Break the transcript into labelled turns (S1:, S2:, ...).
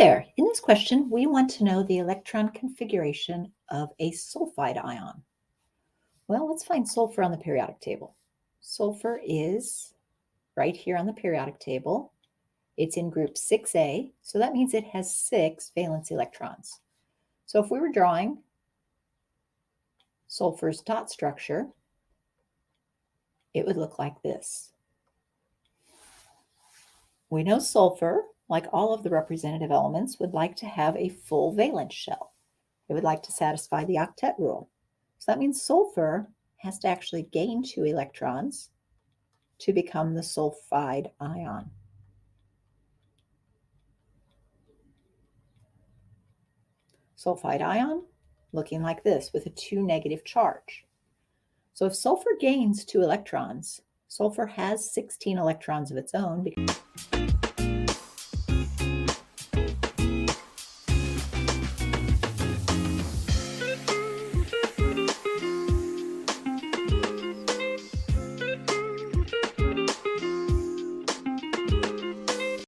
S1: there. In this question, we want to know the electron configuration of a sulfide ion. Well, let's find sulfur on the periodic table. Sulfur is right here on the periodic table. It's in group 6A, so that means it has 6 valence electrons. So if we were drawing sulfur's dot structure, it would look like this. We know sulfur, like all of the representative elements, would like to have a full valence shell. It would like to satisfy the octet rule. So that means sulfur has to actually gain 2 electrons to become the sulfide ion. Sulfide ion looking like this with a 2 negative charge. So if sulfur gains 2 electrons, sulfur has 16 electrons of its own.